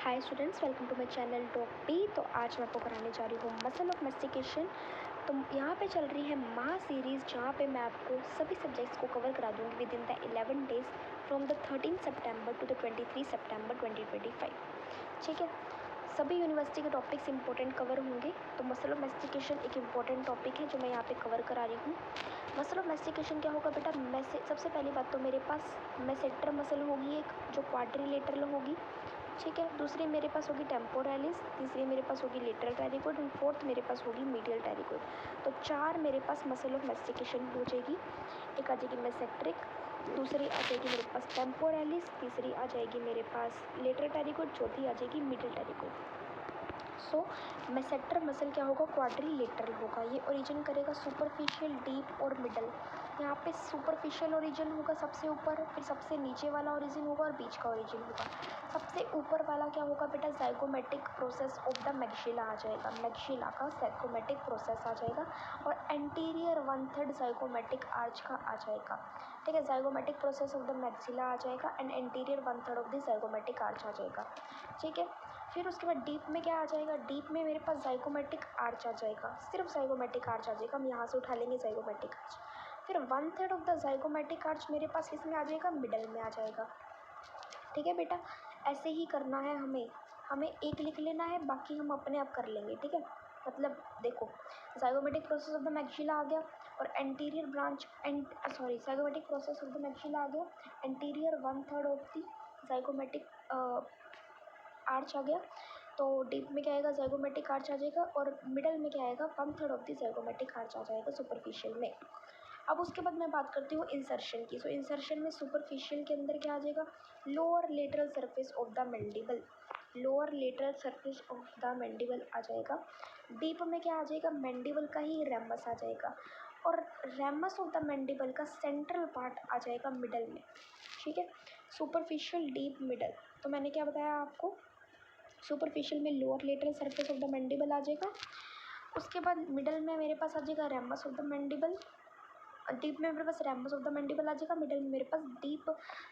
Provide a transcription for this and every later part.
Hi students, welcome to my channel डॉग पी। तो आज मैं आपको कराने जा रही हूँ मसल ऑफ मेस्टिकेशन। तो यहाँ पे चल रही है महा सीरीज़, जहाँ पे मैं आपको सभी सब्जेक्ट्स को कवर करा दूँगी within the 11 days from the 13 September to the 23 September 2025। ठीक है, सभी यूनिवर्सिटी के टॉपिक्स इंपॉर्टेंट कवर होंगे। तो मसल ऑफ मेस्टिकेशन एक इम्पॉर्टेंट टॉपिक है जो मैं यहाँ पे कवर करा रही हूँ। मसल ऑफ मेस्टिकेशन क्या होगा बेटा, सबसे पहली बात तो मेरे पास मेसेटर मसल होगी एक, जो क्वाड्रिलेटरल होगी। ठीक है, दूसरी मेरे पास होगी टेम्पोरालिस, तीसरी मेरे पास होगी लेटरल टेरिकोइड एंड फोर्थ मेरे पास होगी मीडियल टेरिकोइड। तो चार मेरे पास मसल ऑफ मेस्टिकेशन हो जाएगी। एक आ जाएगी मेसेट्रिक, दूसरी आ जाएगी मेरे पास टेम्पोरालिस, तीसरी आ जाएगी मेरे पास लेटरल टेरिकोइड, चौथी आ जाएगी मीडियल टेरिकोइड। सो मेसेटर मसल क्या होगा, क्वाड्रिलेटरल होगा। ये ओरिजिन करेगा सुपरफिशियल, डीप और मिडल। यहाँ पे सुपरफिशियल ओरिजिन होगा सबसे ऊपर, फिर सबसे नीचे वाला ओरिजिन होगा और बीच का ओरिजिन होगा। सबसे ऊपर वाला क्या होगा बेटा, zygomatic process of the maxilla आ जाएगा। मैक्सिला का जाइगोमेटिक प्रोसेस आ जाएगा और एंटीरियर 1/3 जाइगोमेटिक आर्च का आ जाएगा। ठीक है, zygomatic process of the maxilla आ जाएगा and anterior 1/3 of the zygomatic arch आ जाएगा। ठीक है, फिर उसके बाद डीप में क्या आ जाएगा, डीप में मेरे पास जाइगोमेटिक आर्च आ जाएगा, सिर्फ जाइगोमेटिक आर्च आ जाएगा। हम यहाँ से उठा लेंगे जाइगोमेटिक आर्च। फिर 1/3 ऑफ द जाइगोमेटिक आर्च मेरे पास किस में आ जाएगा, मिडल में आ जाएगा। ठीक है बेटा, ऐसे ही करना है हमें एक लिख लेना है, बाकी हम अपने आप कर लेंगे। ठीक है, मतलब देखो, zygomatic process of the maxilla आ गया और anterior branch zygomatic process of the maxilla आ गया, anterior 1/3 of the zygomatic arch आ गया। तो डीप में क्या आएगा, जाइगोमेटिक आर्च आ जाएगा और मिडल में क्या आएगा, 1/3 ऑफ द जाइगोमेटिक आर्च आ जाएगा सुपरफिशियल में। अब उसके बाद मैं बात करती हूँ इंसर्शन की। सो इंसर्शन में सुपरफिशियल के अंदर क्या आ जाएगा, lower lateral surface of the mandible, lower lateral surface of the mandible आ जाएगा। डीप में क्या आ जाएगा, मैंडिबल का ही रेमस आ जाएगा और रेमस ऑफ द मैंडिबल का सेंट्रल पार्ट आ जाएगा मिडल में। ठीक है, सुपरफिशियल, डीप, मिडल। तो मैंने क्या बताया आपको, सुपरफिशियल में lower lateral surface of the mandible आ जाएगा। उसके बाद मिडल में मेरे पास आ जाएगा ramus of the mandible, deep में मेरे पास रेमस ऑफ द मैंडिबल आ जाएगा, मिडल में मेरे पास deep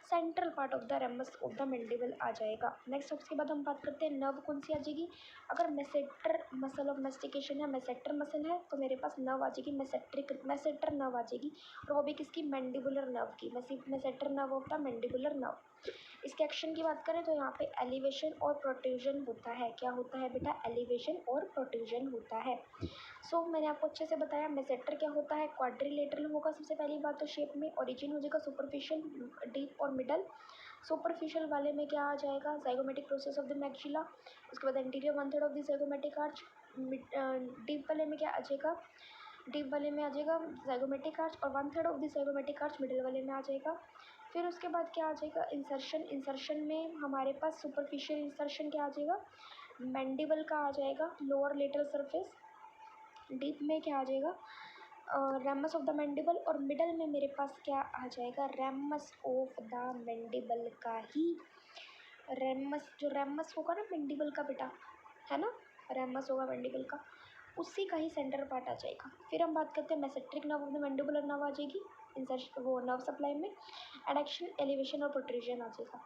central part of the ramus of the mandible आ जाएगा। नेक्स्ट उसके बाद हम बात करते हैं नर्व कौन सी आ जाएगी। अगर मेसेटर मसल ऑफ मेस्टिकेशन है, मेसेटर मसल है, तो मेरे पास नर्व आ जाएगी मेसेटर नर्व आ जाएगी, और वो भी किसकी, मैंडिबुलर नर्व की, masseter nerve of the mandibular nerve. इसके एक्शन की बात करें तो यहाँ पे एलिवेशन और प्रोट्रूजन होता है। क्या होता है बेटा, एलिवेशन और प्रोट्रूजन होता है। सो मैंने आपको अच्छे से बताया मेसेटर क्या होता है, क्वाड्रिलेटरल होगा सबसे पहली बात तो शेप में, ओरिजिन हो जाएगा सुपरफिशियल, डीप और मिडल। सुपरफिशियल वाले में क्या आ जाएगा, zygomatic process of the maxilla, उसके बाद anterior 1/3 of the zygomatic arch. Deep वाले में क्या आ जाएगा, डीप वाले में आ जाएगा जाइगोमेटिक आर्च और 1/3 of the zygomatic arch middle वाले में आ जाएगा। फिर उसके बाद क्या आ जाएगा, इंसर्शन। इंसर्शन में हमारे पास सुपरफिशियल इंसर्शन क्या आ जाएगा, मैंडिबल का आ जाएगा लोअर लेटरल सरफेस। डीप में क्या आ जाएगा, रेमस ऑफ द मैंडिबल, और मिडल में मेरे पास क्या आ जाएगा, रेमस ऑफ द मैंडिबल का ही, रेमस जो रेमस होगा ना मैंडिबल का बेटा, है ना, रेमस होगा मैंडिबल का, उसी का ही सेंटर पार्ट आ जाएगा। फिर हम बात करते हैं masseteric nerve of the mandibular nerve आ जाएगी इंसर्शन, वो नर्व सप्लाई में एडक्शन, एलिवेशन और प्रोट्रूजन आ जाएगा।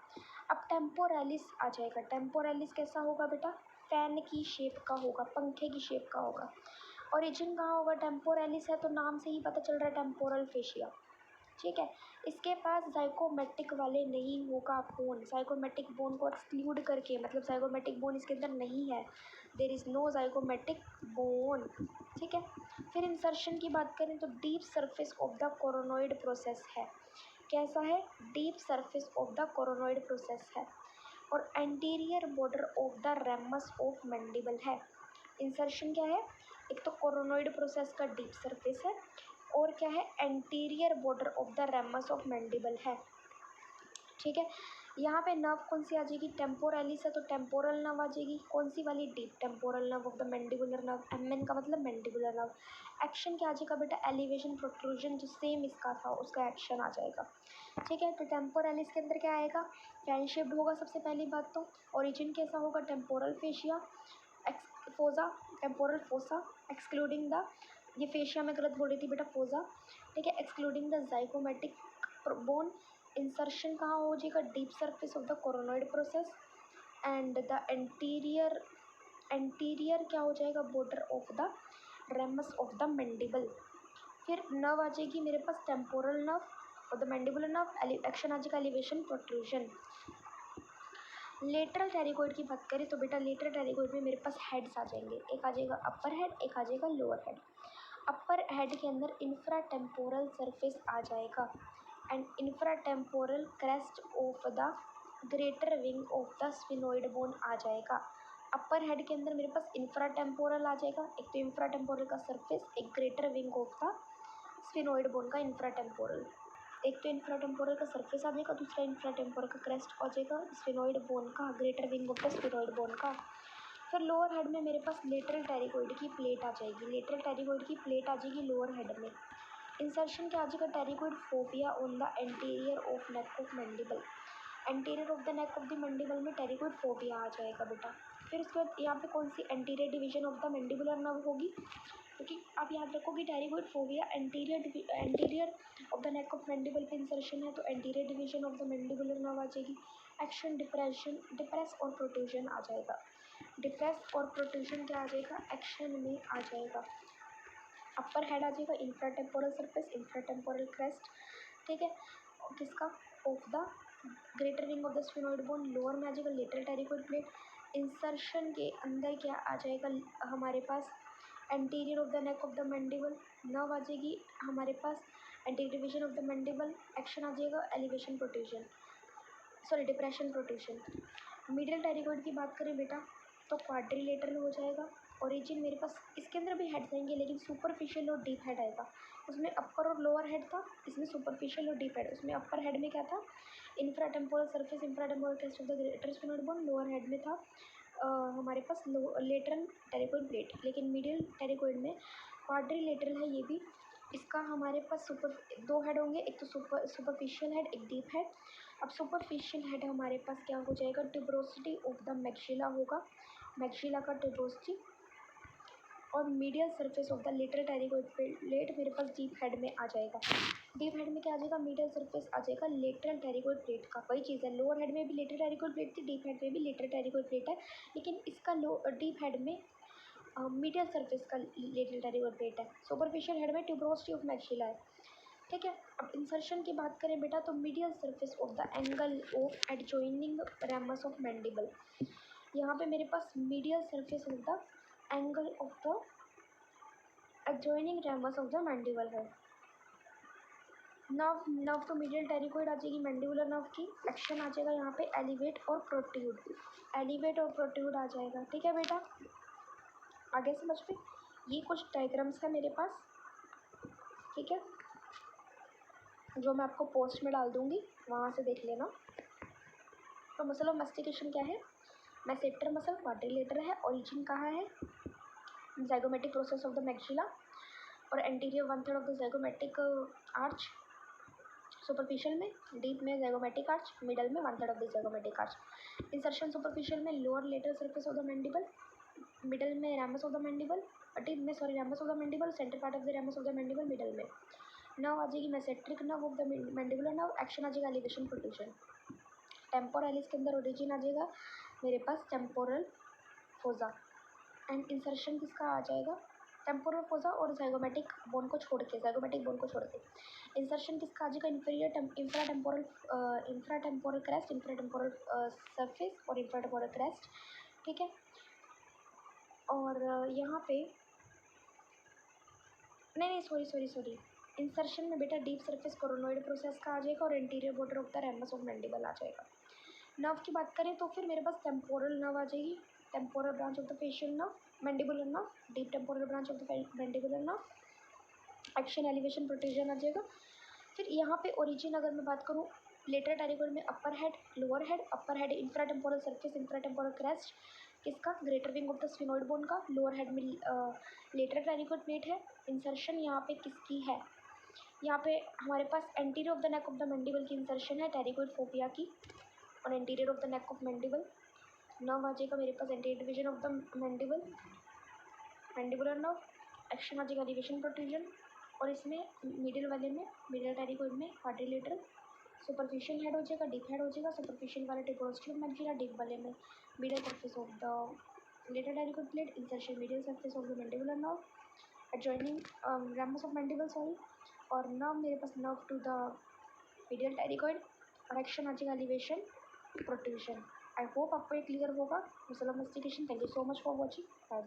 अब टेम्पोरालिस आ जाएगा। टेम्पोरालिस कैसा होगा बेटा, फैन की शेप का होगा, पंखे की शेप का होगा। ओरिजिन कहाँ होगा, टेम्पोरालिस है तो नाम से ही पता चल रहा है, टेम्पोरल फेशिया। ठीक है, इसके पास जाइगोमेटिक वाले नहीं होगा बोन, जाइगोमेटिक बोन को एक्सक्लूड करके, मतलब जाइगोमेटिक बोन इसके अंदर नहीं है, there is no zygomatic bone. ठीक है, फिर इंसर्शन की बात करें तो deep surface of the coronoid process है। कैसा है, deep surface of the coronoid process है और anterior border of the ramus of mandible है। इंसर्शन क्या है, एक तो कोरोनॉइड प्रोसेस का डीप सरफेस है और क्या है, anterior border of the ramus of mandible है। ठीक है, यहाँ पे नर्व कौन सी आ जाएगी, टेम्पोरालिस है तो टेम्पोरल नर्व आ जाएगी। कौन सी वाली, deep temporal nerve of the mandibular nerve, MN का मतलब मैंडिबुलर नर्व। एक्शन क्या आ जाएगा बेटा, एलिवेशन प्रोट्रूजन, जो सेम इसका था उसका एक्शन आ जाएगा। ठीक है, तो टेम्पोरालिस के अंदर क्या आएगा, फैन शेप्ड होगा सबसे पहली बात तो। ओरिजिन कैसा होगा, temporal fascia, fossa, temporal fossa, excluding the, ये फेशिया में गलत बोल रही थी बेटा, फोजा। ठीक है, excluding the zygomatic bone. Insertion कहाँ हो जाएगा, deep surface of the coronoid process. And the anterior क्या हो जाएगा, border of the ramus of the mandible. फिर नर्व आ जाएगी मेरे पास टेम्पोरल नर्व और द मैंडिबुलर नर्व, एक्शन आ जाएगा एलिवेशन प्रोट्रूजन। लेटरल टेरिकोइड की बात करें तो बेटा लेटरल टेरिकोइड में मेरे पास हेड्स आ जाएंगे, एक आ जाएगा अपर हेड, एक आ जाएगा लोअर हेड। अपर हेड के अंदर इंफ्रा टेम्पोरल सरफेस आ जाएगा and infra temporal crest of the greater wing of the sphenoid bone आ जाएगा। अपर हेड के अंदर मेरे पास इंफ्रा टेम्पोरल आ जाएगा, एक तो इंफ्रा टेम्पोरल का सरफेस, एक greater wing of the sphenoid bone का इंफ्रा टेम्पोरल। एक तो इंफ्रा टेम्पोरल का सरफेस आ जाएगा, दूसरा इंफ्रा टेम्पोरल का क्रेस्ट आ जाएगा स्फिनोइड बोन का, greater wing of the sphenoid bone का। फिर लोअर हेड में मेरे पास लेटरल टेरिकोइड की प्लेट आ जाएगी, लेटरल टेरिकोइड की प्लेट आ जाएगी लोअर हेड में। इंसर्शन क्या आ जाएगा, pterygoid fovea on the anterior of neck of mandible. Anterior of the neck of the mandible में टेरिकोइड फोबिया आ जाएगा बेटा। फिर उसके बाद यहाँ पे कौन सी anterior division of the mandibular nerve होगी, क्योंकि आप याद रखो कि pterygoid fovea anterior of the neck of mandible पे इंसर्शन है, तो anterior division of the mandibular nerve आ जाएगी। एक्शन डिप्रेस और प्रोट्रूजन आ जाएगा। डिप्रेस और प्रोट्रूजन क्या आ जाएगा, एक्शन में आ जाएगा। अपर हेड आ जाएगा infra temporal surface, infra temporal crest, ठीक है, किसका, of the greater wing of the sphenoid bone. Lower में आ जाएगा लेटरल टेरिकोइड प्लेट। इंसर्शन के अंदर क्या आ जाएगा हमारे पास, anterior of the neck of the mandible. Nerve आ जाएगी हमारे पास anterior division of the mandible. Action आ जाएगा elevation protrusion, sorry depression protrusion. Medial pterygoid की बात करें बेटा तो क्वाड्रिलेटरल हो जाएगा। ओरिजिन मेरे पास इसके अंदर भी हेड्स आएंगे लेकिन सुपरफिशियल और डीप हेड आएगा। उसमें अपर और लोअर हेड था, इसमें सुपरफिशियल और डीप हेड। उसमें अपर हेड में क्या था, infra temporal surface, infra temporal crest of the greater sphenoid bone. Lower head में था हमारे पास लेटरल टेरिकोइड प्लेट। लेकिन मिडियल टेरिकोइड में क्वाड्रिलेटरल है ये भी। इसका हमारे पास दो हेड होंगे, एक तो सुपरफिशियल हेड, एक डीप हेड। अब सुपरफिशियल हेड हमारे पास क्या हो जाएगा, ट्यूबरोसिटी ऑफ द मैक्सिला होगा, मैक्सिला का ट्यूबरोसिटी। और medial surface of the lateral pterygoid plate मेरे पास डीप हेड में आ जाएगा। डीप हेड में क्या आ जाएगा, मीडियल सरफेस आ जाएगा लेटरल टेरिकोइड प्लेट का। वही चीज़ है, लोअर हेड में भी लेटरल टेरिकोइड प्लेट थी, डीप हेड में भी लेटरल टेरिकोइड प्लेट है, लेकिन इसका डीप हेड में मीडियल सरफेस का लेटरल टेरिकोइड प्लेट है। सुपरफिशियल हेड में ट्यूबरोसिटी ऑफ मैक्सिला है, ठीक है। अब इंसर्शन की बात करें बेटा तो medial surface of the angle of adjoining ramus of mandible. यहाँ पे मेरे पास medial surface of the angle of the adjoining ramus of the mandible है। नर्व तो मीडियल टेरिकोइड आ जाएगी मैंडिबुलर नर्व की। एक्शन आ जाएगा यहाँ पे एलिवेट और प्रोट्रूड, एलिवेट और प्रोट्रूड आ जाएगा, ठीक है बेटा। आगे समझ में, ये कुछ डायग्राम्स है मेरे पास, ठीक है, जो मैं आपको पोस्ट में डाल दूँगी, वहाँ से देख लेना। तो मसल ऑफ मैस्टिकेशन क्या है, मैसेटर मसल क्वाड्रिलेटरल है, ओरिजिन कहाँ है, zygomatic process of the maxilla और anterior 1/3 of the zygomatic arch, superficial में, डीप में ज़ाइगोमेटिक आर्च, मिडल में 1/3 of the zygomatic arch. Insertion superficial में lower lateral surface of the mandible, middle में ramus of the mandible, deep में sorry ramus of the mandible, centre part of the ramus of the mandible, middle में। Nerve आ जाएगी masseteric nerve of the mandibular nerve. Action आ जाएगा elevation protrusion. Temporalis के अंदर origin आ जाएगा मेरे पास टेम्पोरल फोजा एंड इंसर्शन किसका आ जाएगा, टेम्पोरल फोजा और ज़ाइगोमेटिक बोन को छोड़ के, ज़ाइगोमेटिक बोन को छोड़ के इंसर्शन किसका आ जाएगा, infra temporal crest, infra temporal surface और इंफ्रा टेम्पोरल क्रेस्ट, ठीक है। और यहाँ पे नहीं सॉरी इंसर्शन में बेटा डीप सरफेस कोरोनोइड प्रोसेस का आ जाएगा और anterior border of the ramus of mandible आ जाएगा। नर्व की बात करें तो फिर मेरे पास टेम्पोरल नर्व आ जाएगी, temporal branch of the facial nerve, mandibular nerve, deep temporal branch of the mandibular nerve. Action elevation protrusion आ जाएगा। फिर यहाँ पे ओरिजिन अगर मैं बात करूँ, लेटरल टेरिकोइड में upper head, lower head, upper head infratemporal surface, infra temporal crest, किसका, greater wing of the sphenoid bone का। लोअर हेड में लेटरल टेरिकोइड प्लेट है। इंसर्शन यहाँ पे किसकी है, यहाँ पे हमारे पास anterior of the neck of the mandible की इंसर्शन है, टेरिकोइड फोबिया की, और anterior of the neck of mandible. Nerve आ जाएगा मेरे पास anterior division of the mandible, mandibular nerve. Action आ जाएगा एलिवेशन प्रोट्रूजन। और इसमें मिडिल वाले में, मिडिल टेरिकोइड में क्वाड्रिलेटरल सुपरफिशियल हेड हो जाएगा, डीप हेड हो जाएगा। सुपरफिशियल वाले टिप रोस्टियम मैक्सिला, डीप वाले में medial surface of the lateral pterygoid plate, insertion medial surface of the mandibular nerve, adjoining ramus of mandible sorry. और नर्व मेरे पास nerve to the medial pterygoid और action आ जाएगा एलिवेशन प्रोट्रूशन। आई होप आपको ये क्लियर होगा muscle of mastication. Thank you so much for watching. Bye bye.